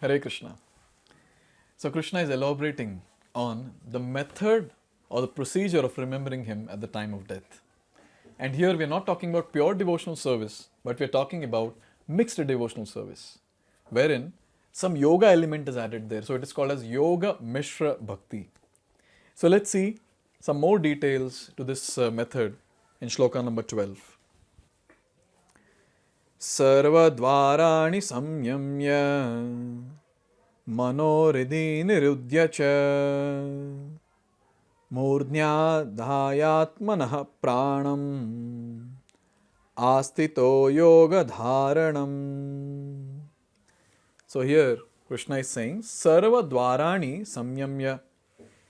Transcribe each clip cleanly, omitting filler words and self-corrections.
Hare Krishna. So Krishna is elaborating on the method or the procedure of remembering him at the time of death. And here we are not talking about pure devotional service, but we are talking about mixed devotional service, wherein some yoga element is added there. So it is called as Yoga Mishra Bhakti. So let's see some more details to this method in shloka number 12. सर्वद्वाराणि संयम्य मनोहृदि निरुध्य च मूर्ध्याधायात्मनः प्राणम् आस्थितो योगधारणम्. So here Krishna is saying Sarva Dvarani Samyamya,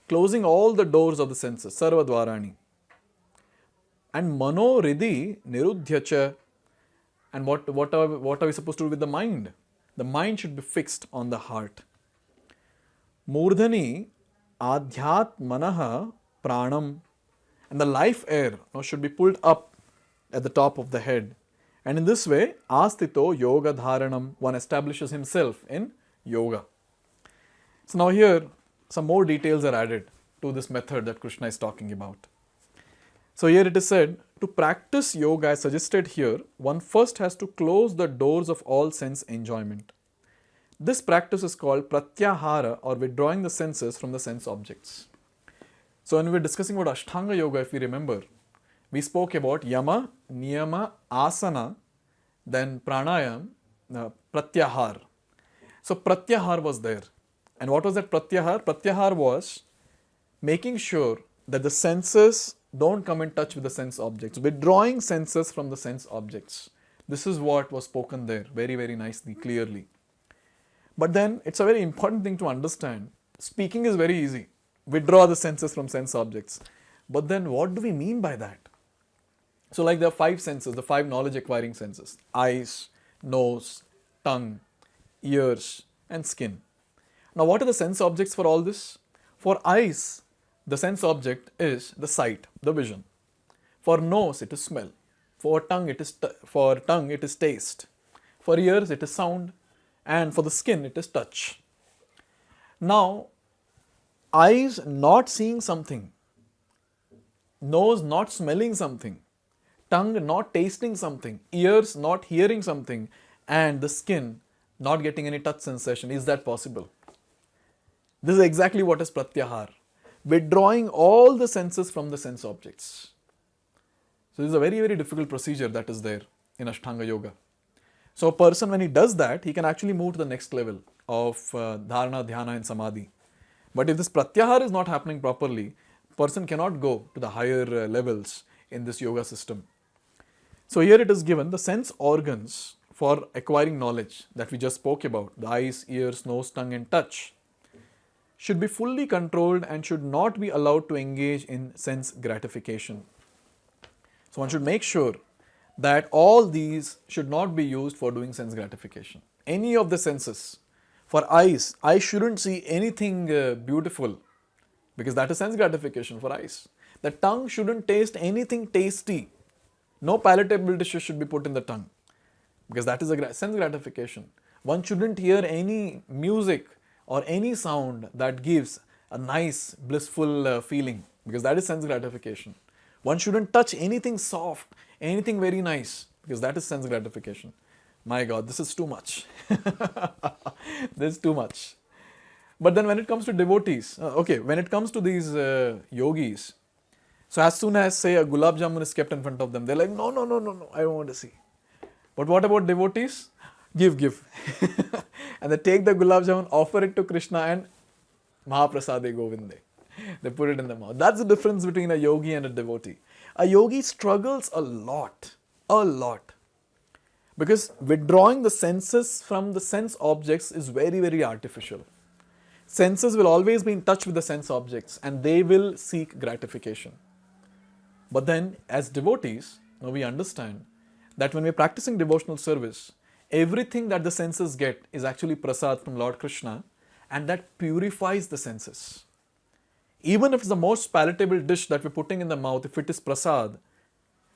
closing all the doors of the senses, Sarva Dvarani, and Mano Hridhi Nirudhyacha. And what are we supposed to do with the mind? The mind should be fixed on the heart. Murdhani adhyatmanaha pranam, and the life air should be pulled up at the top of the head. And in this way, astito yoga dharanam, one establishes himself in yoga. So now here some more details are added to this method that Krishna is talking about. So here it is said, to practice yoga as suggested here, one first has to close the doors of all sense enjoyment. This practice is called pratyahara, or withdrawing the senses from the sense objects. So when we were discussing about Ashtanga Yoga, if we remember, we spoke about yama, niyama, asana, then pranayam, pratyahar. So pratyahar was there. And what was that pratyahar? Pratyahar was making sure that the senses don't come in touch with the sense objects, withdrawing senses from the sense objects. This is what was spoken there very, very nicely, clearly. But then it's a very important thing to understand. Speaking is very easy. Withdraw the senses from sense objects. But then what do we mean by that? So like there are 5 senses, the 5 knowledge acquiring senses: eyes, nose, tongue, ears, and skin. Now what are the sense objects for all this? For eyes, the sense object is the sight, the vision. For nose, it is smell. For tongue, it is taste. For ears, it is sound. And for the skin, it is touch. Now, eyes not seeing something, nose not smelling something, tongue not tasting something, ears not hearing something, and the skin not getting any touch sensation. Is that possible? This is exactly what is pratyahar. Withdrawing all the senses from the sense objects. So this is a very, very difficult procedure that is there in Ashtanga Yoga. So a person, when he does that, he can actually move to the next level of dharana, dhyana and samadhi. But if this pratyahar is not happening properly, person cannot go to the higher levels in this yoga system. So here it is given the sense organs for acquiring knowledge that we just spoke about, the eyes, ears, nose, tongue and touch, should be fully controlled and should not be allowed to engage in sense gratification. So one should make sure that all these should not be used for doing sense gratification. Any of the senses. For eyes, I shouldn't see anything beautiful because that is sense gratification for eyes. The tongue shouldn't taste anything tasty. No palatable dishes should be put in the tongue because that is a sense gratification. One shouldn't hear any music or any sound that gives a nice blissful feeling because that is sense gratification. One shouldn't touch anything soft, anything very nice because that is sense gratification. My God, this is too much. This is too much. But then when it comes to devotees, when it comes to these yogis, so as soon as say a gulab jamun is kept in front of them, they're like, no, I don't want to see. But what about devotees? Give. And they take the gulab jamun, offer it to Krishna and Mahaprasade Govinde. They put it in the mouth. That's the difference between a yogi and a devotee. A yogi struggles a lot. Because withdrawing the senses from the sense objects is very, very artificial. Senses will always be in touch with the sense objects and they will seek gratification. But then as devotees, now we understand that when we are practicing devotional service, everything that the senses get is actually prasad from Lord Krishna, and that purifies the senses. Even if it's the most palatable dish that we're putting in the mouth, if it is prasad,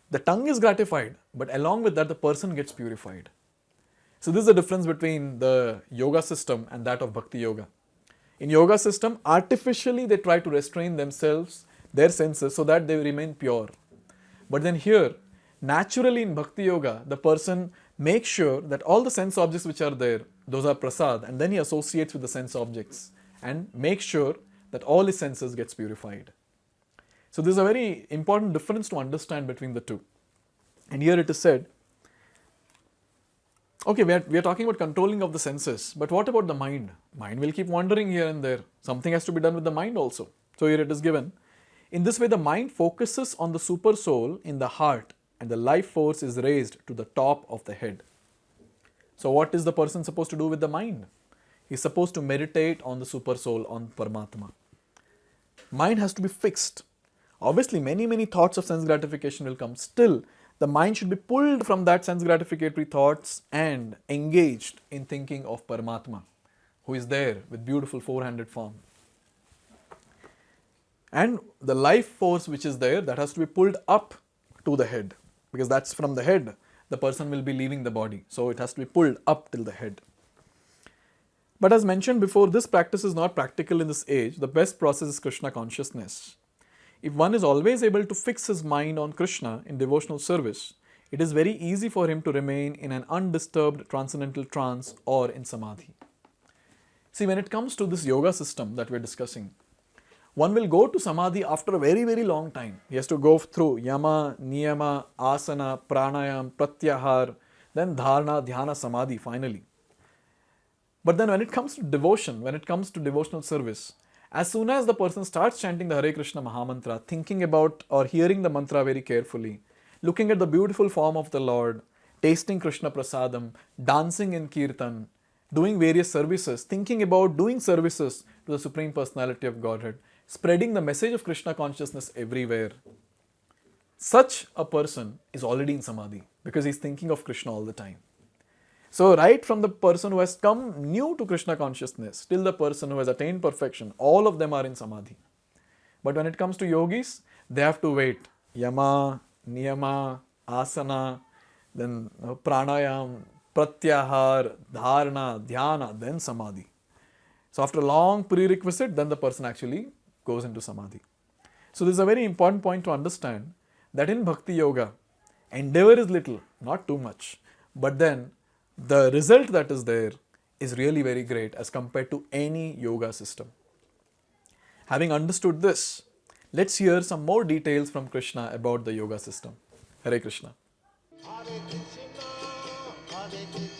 the tongue is gratified, but along with that the person gets purified. So this is the difference between the yoga system and that of Bhakti Yoga. In yoga system, artificially they try to restrain themselves, their senses, so that they remain pure. But then here, naturally in Bhakti Yoga, the person makes sure that all the sense objects which are there, those are prasad, and then he associates with the sense objects and makes sure that all his senses gets purified. So this is a very important difference to understand between the two. And here it is said, okay, we are talking about controlling of the senses, but what about the mind? Mind will keep wandering here and there. Something has to be done with the mind also. So here it is given. In this way, the mind focuses on the super soul in the heart and the life force is raised to the top of the head. So what is the person supposed to do with the mind? He is supposed to meditate on the super soul, on Paramatma. Mind has to be fixed. Obviously, many thoughts of sense gratification will come. Still, the mind should be pulled from that sense gratificatory thoughts and engaged in thinking of Paramatma, who is there with beautiful four-handed form. And the life force which is there, that has to be pulled up to the head, because that's from the head the person will be leaving the body. So it has to be pulled up till the head. But as mentioned before, this practice is not practical in this age. The best process is Krishna consciousness. If one is always able to fix his mind on Krishna in devotional service, it is very easy for him to remain in an undisturbed transcendental trance or in samadhi. See, when it comes to this yoga system that we are discussing, one will go to samadhi after a very long time. He has to go through yama, niyama, asana, pranayam, pratyahar, then dharana, dhyana, samadhi finally. But then when it comes to devotion, when it comes to devotional service, as soon as the person starts chanting the Hare Krishna Mahamantra, thinking about or hearing the mantra very carefully, looking at the beautiful form of the Lord, tasting Krishna Prasadam, dancing in Kirtan, doing various services, thinking about doing services to the Supreme Personality of Godhead, spreading the message of Krishna consciousness everywhere. Such a person is already in samadhi because he is thinking of Krishna all the time. So right from the person who has come new to Krishna consciousness till the person who has attained perfection, all of them are in samadhi. But when it comes to yogis, they have to wait. Yama, niyama, asana, then pranayam, pratyahar, dharana, dhyana, then samadhi. So after a long prerequisite, then the person actually goes into samadhi. So this is a very important point to understand, that in Bhakti Yoga, endeavor is little, not too much. But then the result that is there is really very great as compared to any yoga system. Having understood this, let's hear some more details from Krishna about the yoga system. Hare Krishna. Hare Krishna, Hare Krishna.